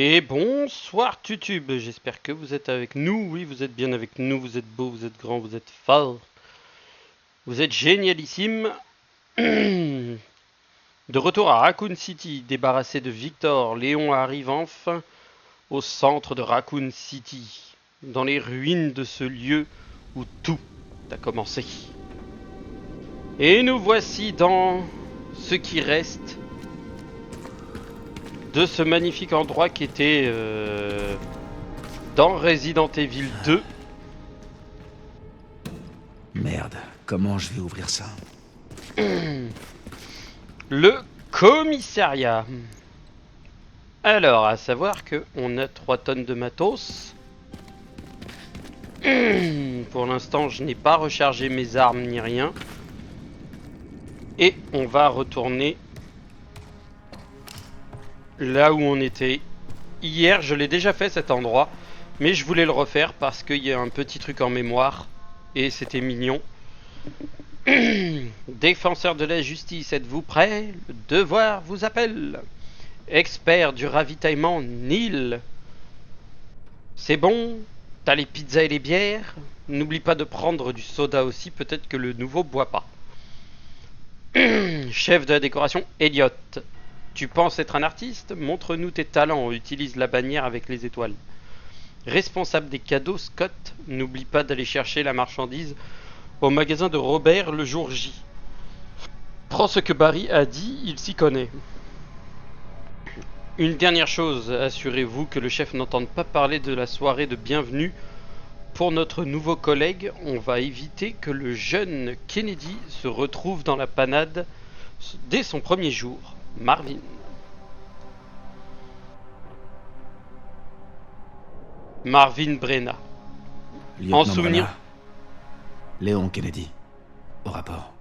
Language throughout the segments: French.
Et bonsoir YouTube, j'espère que vous êtes avec nous, oui vous êtes bien avec nous, vous êtes beau, vous êtes grand, vous êtes fort, vous êtes génialissime. De retour à Raccoon City, débarrassé de Victor, Léon arrive enfin au centre de Raccoon City, dans les ruines de ce lieu où tout a commencé. Et nous voici dans ce qui reste de ce magnifique endroit qui était dans Resident Evil 2. Merde, comment je vais ouvrir ça? Le commissariat. Alors, à savoir que on a 3 tonnes de matos. Pour l'instant, je n'ai pas rechargé mes armes ni rien. Et on va retourner là où on était hier. Je l'ai déjà fait cet endroit, mais je voulais le refaire parce qu'il y a un petit truc en mémoire et c'était mignon. Défenseur de la justice, êtes-vous prêts? Le devoir vous appelle. Expert du ravitaillement, Neil. C'est bon? T'as les pizzas et les bières? N'oublie pas de prendre du soda aussi, peut-être que le nouveau boit pas. Chef de la décoration, Elliot. Tu penses être un artiste? Montre-nous tes talents, utilise la bannière avec les étoiles. Responsable des cadeaux, Scott. N'oublie pas d'aller chercher la marchandise au magasin de Robert le jour J. Prends ce que Barry a dit, il s'y connaît. Une dernière chose, assurez-vous que le chef n'entende pas parler de la soirée de bienvenue. Pour notre nouveau collègue, on va éviter que le jeune Kennedy se retrouve dans la panade dès son premier jour. Marvin. Marvin Brenna. Lieutenant En souvenir. Brenna. Léon Kennedy. Au rapport.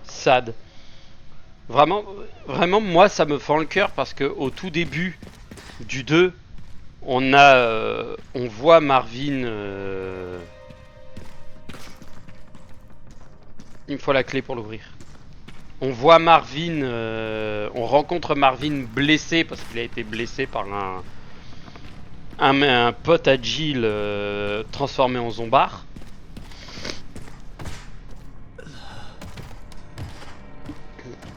Sad. Vraiment, moi ça me fend le cœur parce que au tout début du 2, on voit Marvin. Il me faut la clé pour l'ouvrir. On voit Marvin, on rencontre Marvin blessé parce qu'il a été blessé par un pote à Jill transformé en zombard.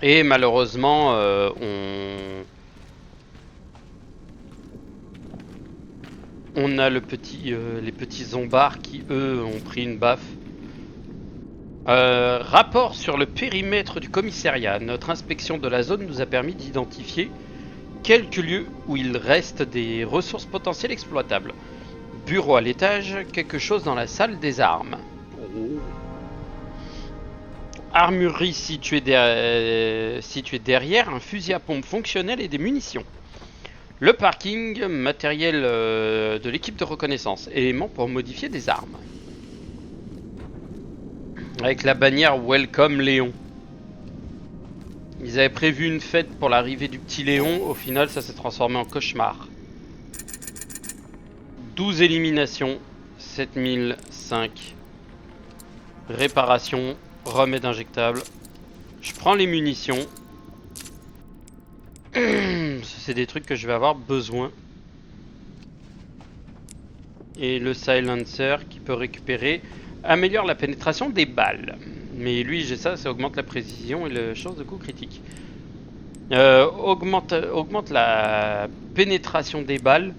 Et malheureusement, on a les petits zombards qui, eux, ont pris une baffe. Rapport sur le périmètre du commissariat. Notre inspection de la zone nous a permis d'identifier quelques lieux où il reste des ressources potentielles exploitables. Bureau à l'étage, quelque chose dans la salle des armes. Oh. Armurerie située derrière, un fusil à pompe fonctionnel et des munitions. Le parking, matériel de l'équipe de reconnaissance, éléments pour modifier des armes. Avec la bannière Welcome Léon. Ils avaient prévu une fête pour l'arrivée du petit Léon, au final ça s'est transformé en cauchemar. 12 éliminations, 7005. Réparation, remède injectable. Je prends les munitions. C'est des trucs que je vais avoir besoin. Et le silencer qui peut récupérer améliore la pénétration des balles. Mais lui j'ai ça augmente la précision et la chance de coup critique. Augmente la pénétration des balles.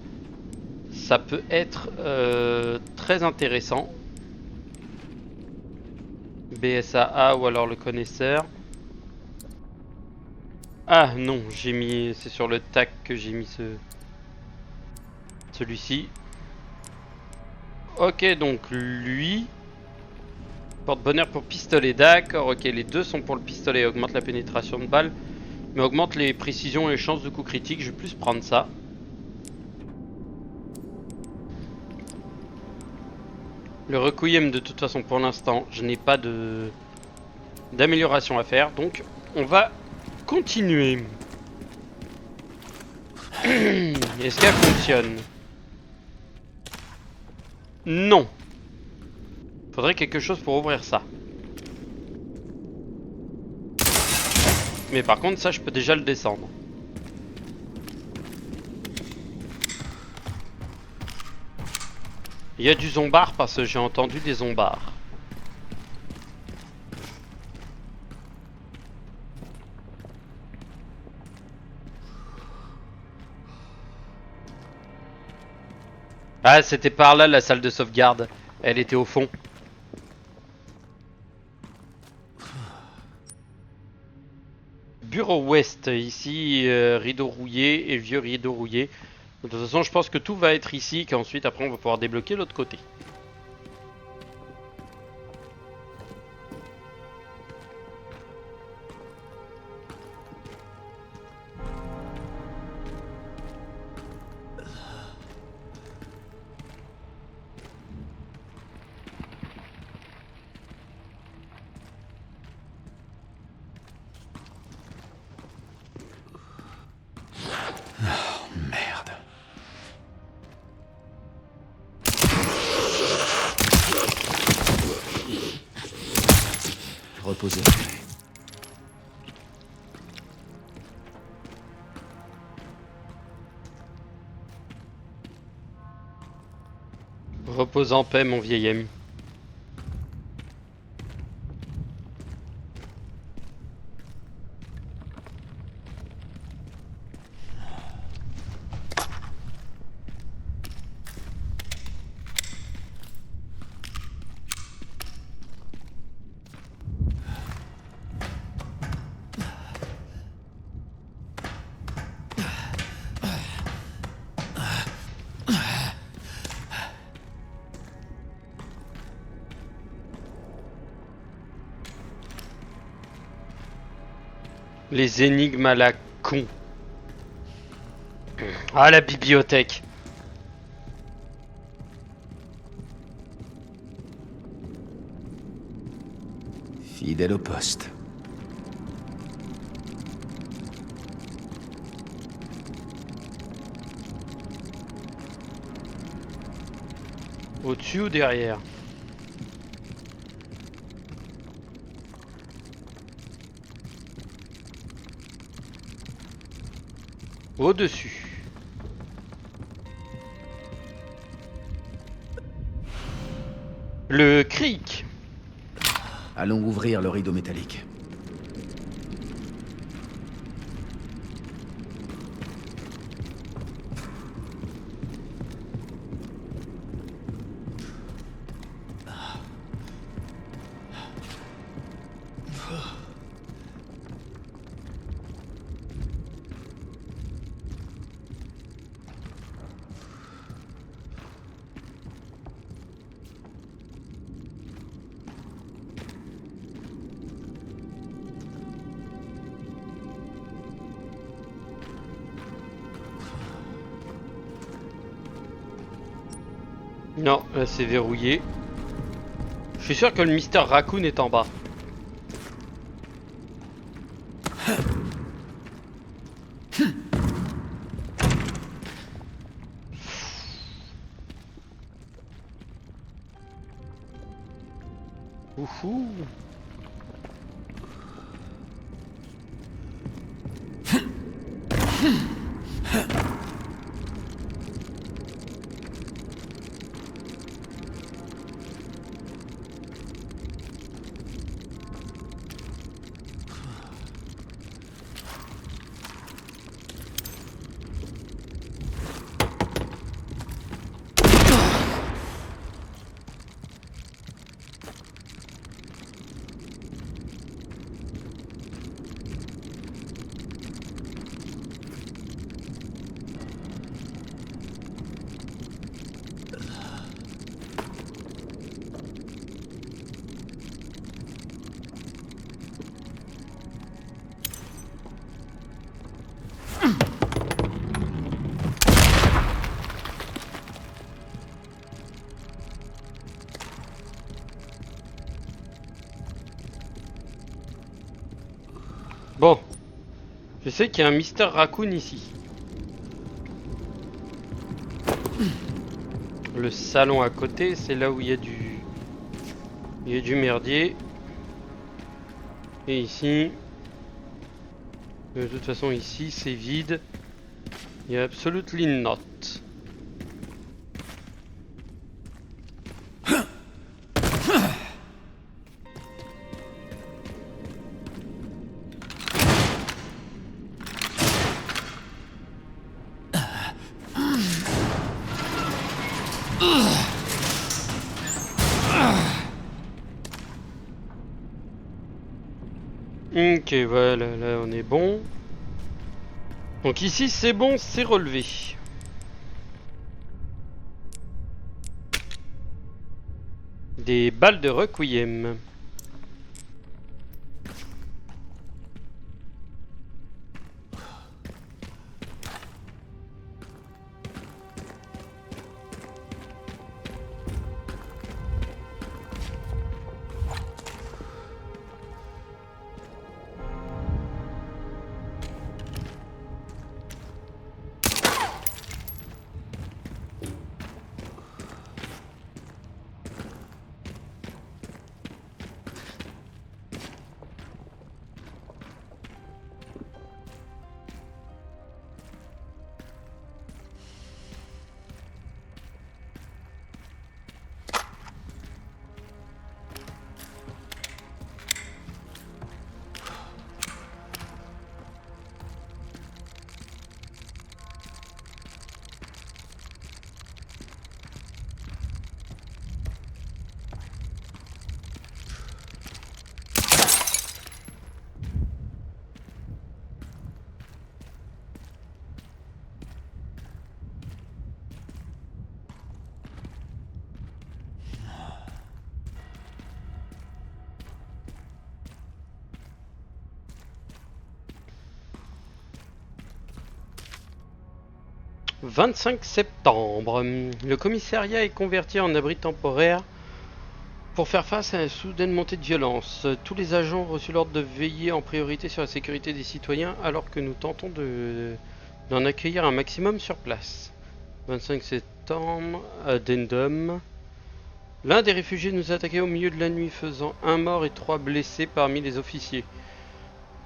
Ça peut être très intéressant. BSAA ou alors le connaisseur. Ah non, j'ai mis, c'est sur le tac que j'ai mis celui-ci. Ok, donc lui, porte-bonheur pour pistolet, d'accord. Ok, les deux sont pour le pistolet, augmente la pénétration de balles, mais augmente les précisions et les chances de coup critique. Je vais plus prendre ça. Le requiem, de toute façon, pour l'instant, je n'ai pas d'amélioration à faire, donc on va continuer. Est-ce qu'elle fonctionne? Non. Faudrait quelque chose pour ouvrir ça. Mais par contre, ça, je peux déjà le descendre. Il y a du zombard parce que j'ai entendu des zombards. Ah, c'était par là la salle de sauvegarde. Elle était au fond. Bureau ouest, ici rideau rouillé et vieux rideau rouillé. De toute façon, je pense que tout va être ici, qu'ensuite après on va pouvoir débloquer l'autre côté. Merde. Reposez. Repose en paix, mon vieil ami. Les énigmes à la con. Ah, la bibliothèque. Fidèle au poste. Au-dessus ou derrière? Au-dessus. Le cric. Allons ouvrir le rideau métallique. Non, là c'est verrouillé. Je suis sûr que le Mister Raccoon est en bas. Ouhou. Bon, je sais qu'il y a un Mister Raccoon ici. Le salon à côté, c'est là où il y a du merdier. Et ici, de toute façon ici c'est vide. Il y a absolutely not. Ok, voilà, là on est bon. Donc ici c'est bon, c'est relevé. Des balles de requiem. « 25 septembre. Le commissariat est converti en abri temporaire pour faire face à une soudaine montée de violence. Tous les agents ont reçu l'ordre de veiller en priorité sur la sécurité des citoyens alors que nous tentons d'en accueillir un maximum sur place. 25 septembre, addendum. L'un des réfugiés nous a attaqué au milieu de la nuit, faisant un mort et 3 blessés parmi les officiers.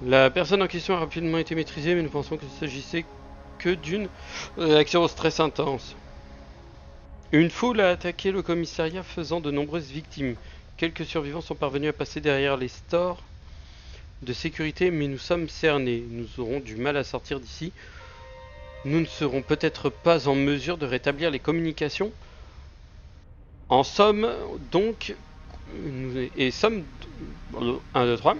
La personne en question a rapidement été maîtrisée, mais nous pensons qu'il s'agissait que d'une réaction au stress intense. Une foule a attaqué le commissariat, faisant de nombreuses victimes. Quelques survivants sont parvenus à passer derrière les stores de sécurité, mais nous sommes cernés. Nous aurons du mal à sortir d'ici. Nous ne serons peut-être pas en mesure de rétablir les communications. En somme, donc, et sommes 1, 2, 3,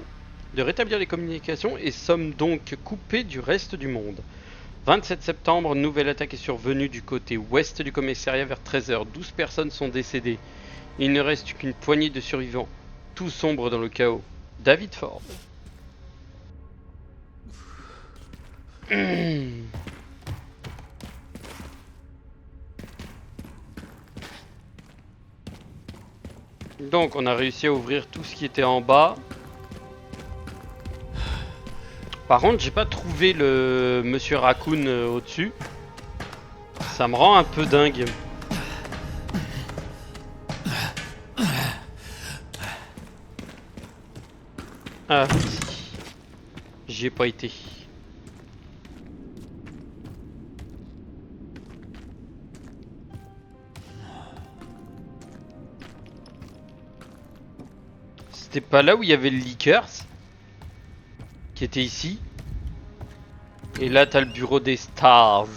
de rétablir les communications et sommes donc coupés du reste du monde. 27 septembre, nouvelle attaque est survenue du côté ouest du commissariat vers 13h. 12 personnes sont décédées. Il ne reste qu'une poignée de survivants. Tout sombre dans le chaos. David Ford. Donc on a réussi à ouvrir tout ce qui était en bas. Par contre, j'ai pas trouvé le Monsieur Raccoon au-dessus. Ça me rend un peu dingue. Ah, j'y ai pas été. C'était pas là où il y avait le Lickers qui était ici. Et là, t'as le bureau des Stars.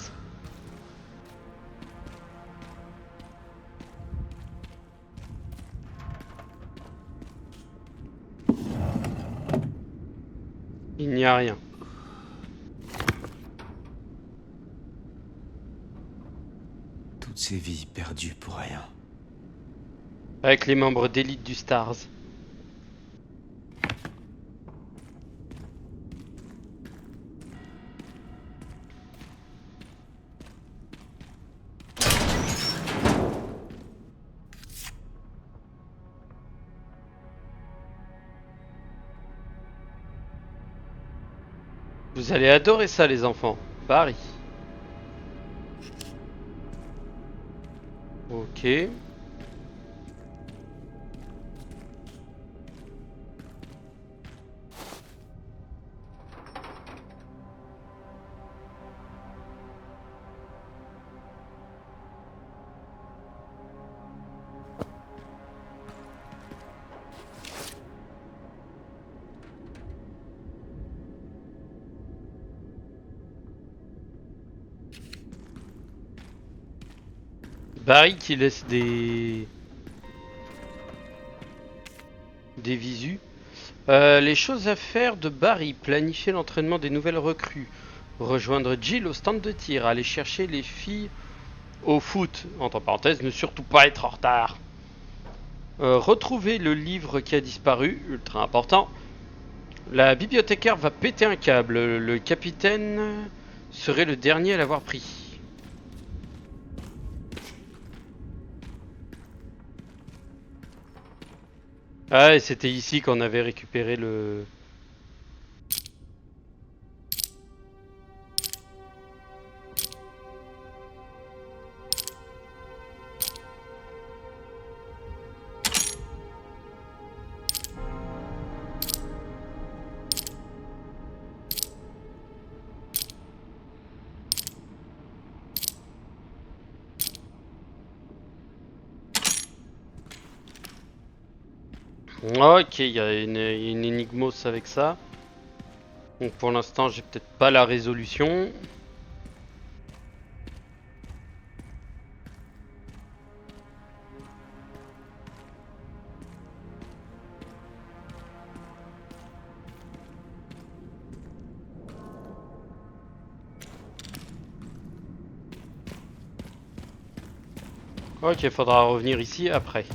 Il n'y a rien. Toutes ces vies perdues pour rien. Avec les membres d'élite du Stars. Vous allez adorer ça, les enfants. Paris. Ok. Barry qui laisse des visus. Les choses à faire de Barry: planifier l'entraînement des nouvelles recrues, rejoindre Jill au stand de tir, aller chercher les filles au foot, entre parenthèses, ne surtout pas être en retard. Retrouver le livre qui a disparu, ultra important. La bibliothécaire va péter un câble, le capitaine serait le dernier à l'avoir pris. Ah, et c'était ici qu'on avait récupéré le... Ok, il y a une énigmos avec ça. Donc pour l'instant, j'ai peut-être pas la résolution. Ok, faudra revenir ici après.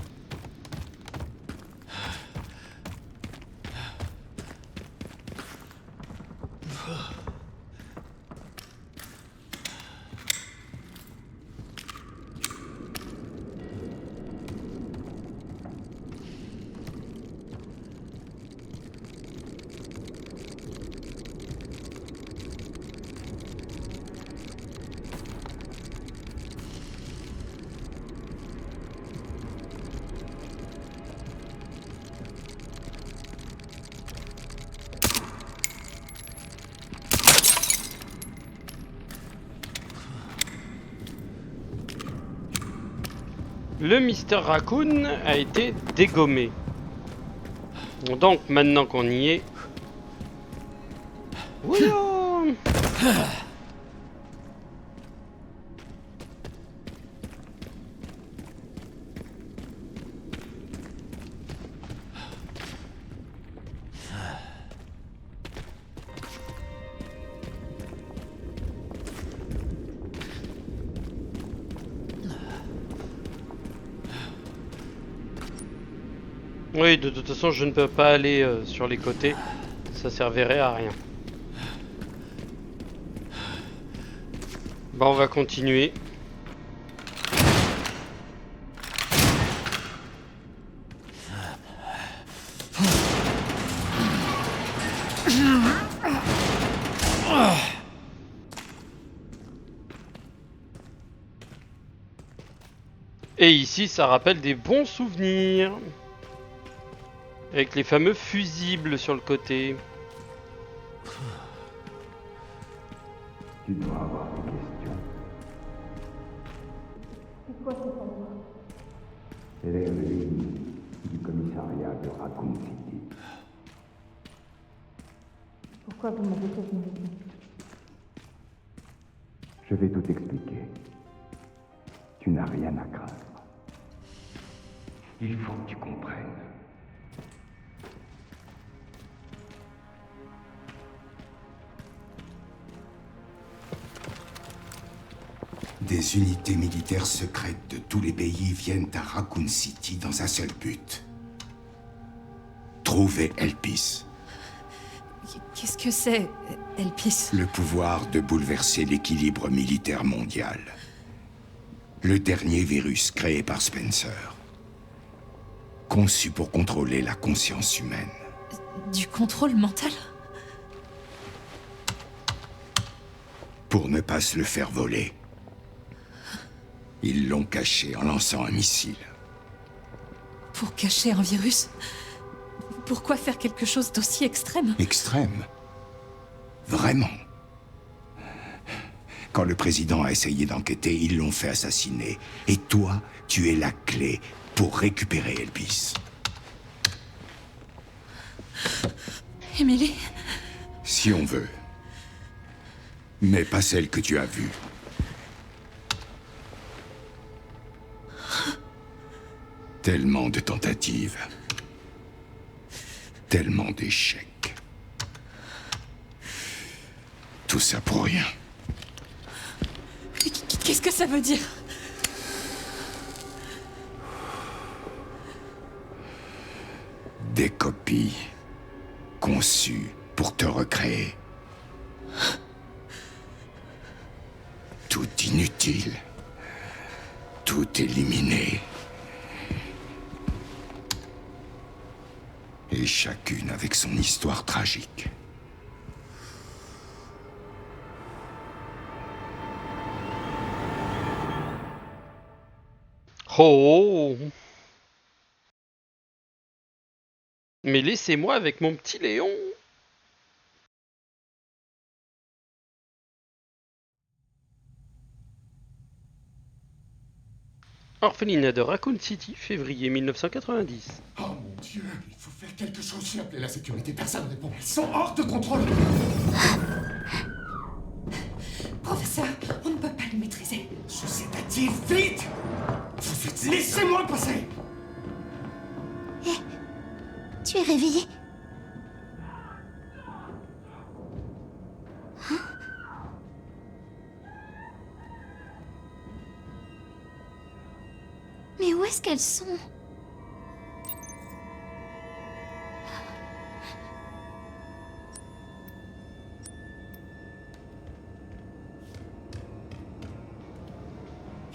Le Mister Raccoon a été dégommé. Donc maintenant qu'on y est... Voyons. Oui, de toute façon, je ne peux pas aller sur les côtés. Ça servirait à rien. Bon, on va continuer. Et ici, ça rappelle des bons souvenirs. Avec les fameux fusibles sur le côté. Tu dois avoir des questions. C'est quoi cette endroit? C'est les ruines du commissariat de Raccoon City. Pourquoi vous m'avez prévenu? Je vais tout expliquer. Tu n'as rien à craindre. Il faut que tu comprennes. Des unités militaires secrètes de tous les pays viennent à Raccoon City dans un seul but. Trouver Elpis. Qu'est-ce que c'est, Elpis? Le pouvoir de bouleverser l'équilibre militaire mondial. Le dernier virus créé par Spencer. Conçu pour contrôler la conscience humaine. Du contrôle mental? Pour ne pas se le faire voler. Ils l'ont caché en lançant un missile. Pour cacher un virus? Pourquoi faire quelque chose d'aussi extrême? Extrême? Vraiment? Quand le président a essayé d'enquêter, ils l'ont fait assassiner. Et toi, tu es la clé pour récupérer Elpis. Emily? Si on veut. Mais pas celle que tu as vue. Tellement de tentatives. Tellement d'échecs. Tout ça pour rien. Qu'est-ce que ça veut dire? Des copies conçues pour te recréer. Tout inutile. Tout éliminé. Et chacune avec son histoire tragique. Oh! Mais laissez-moi avec mon petit Léon. Orphelinat de Raccoon City, février 1990. Oh mon Dieu, il faut faire quelque chose. J'ai appelé la sécurité, personne ne répond. Ils sont hors de contrôle. Professeur, on ne peut pas le maîtriser. Je sédative, vite. Vous êtes... Laissez-moi passer. Tu es réveillé? Hein? Mais où est-ce qu'elles sont?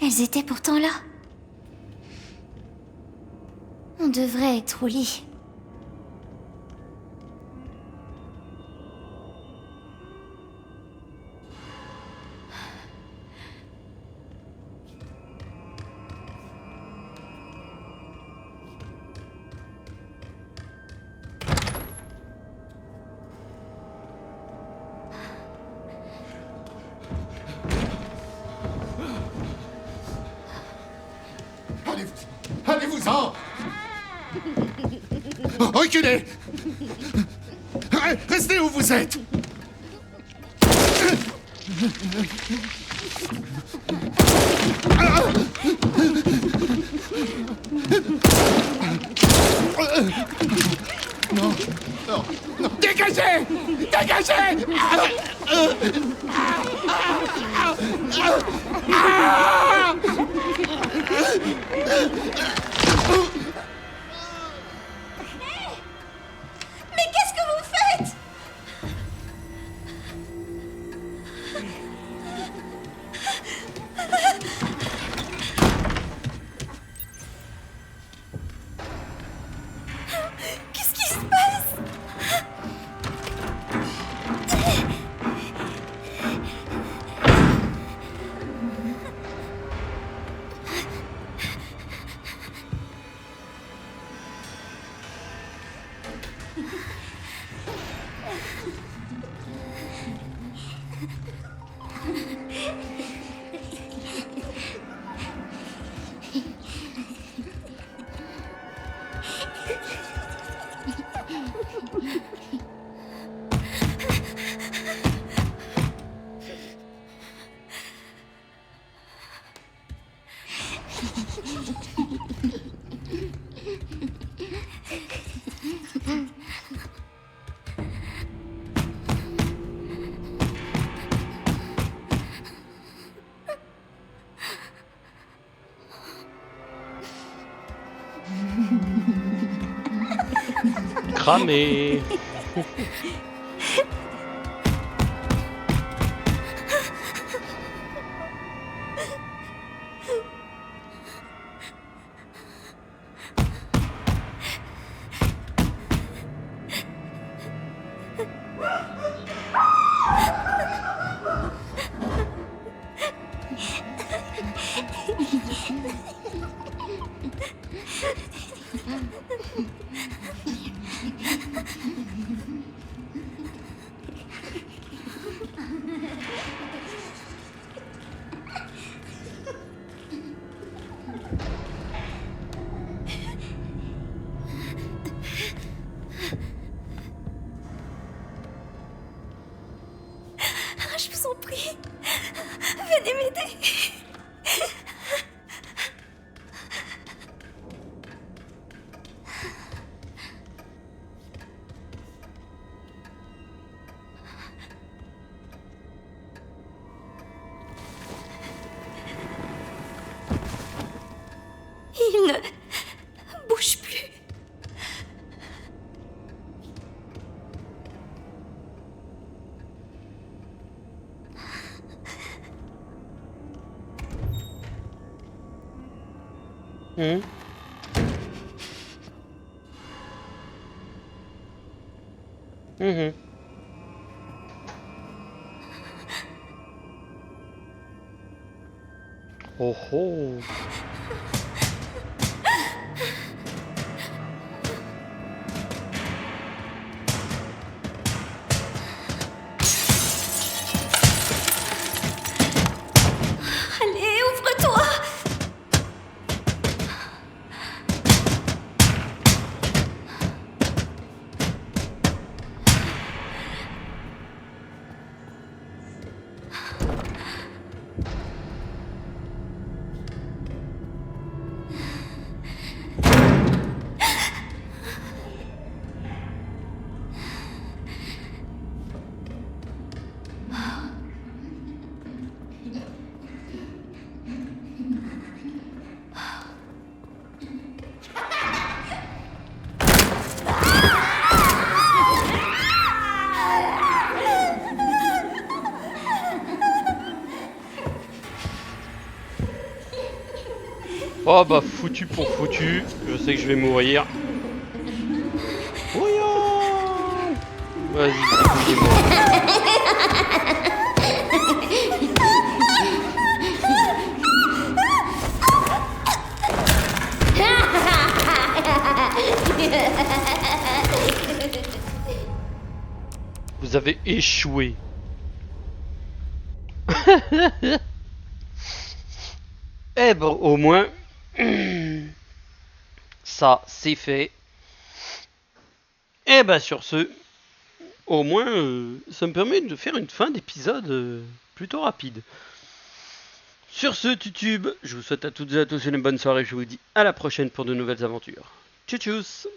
Elles étaient pourtant là. On devrait être au lit. Allez-vous-en. Reculez. Restez où vous êtes. Non, non, non. Dégagez. Dégagez. Mais qu'est-ce que vous faites? Qu'est-ce qui se passe? Cramé. Je vous en prie, venez m'aider. ne bouge plus. Mhm. Mhm. Oh oh. Allez, ouvre-toi. Oh bah foutu pour foutu, je sais que je vais mourir. Voyons. Vas-y, débrouillez-moi. Vous avez échoué. Eh ben au moins, ça c'est fait. Et ben sur ce, au moins ça me permet de faire une fin d'épisode plutôt rapide. Sur ce YouTube, je vous souhaite à toutes et à tous une bonne soirée. Je vous dis à la prochaine pour de nouvelles aventures. Tchuss tchuss.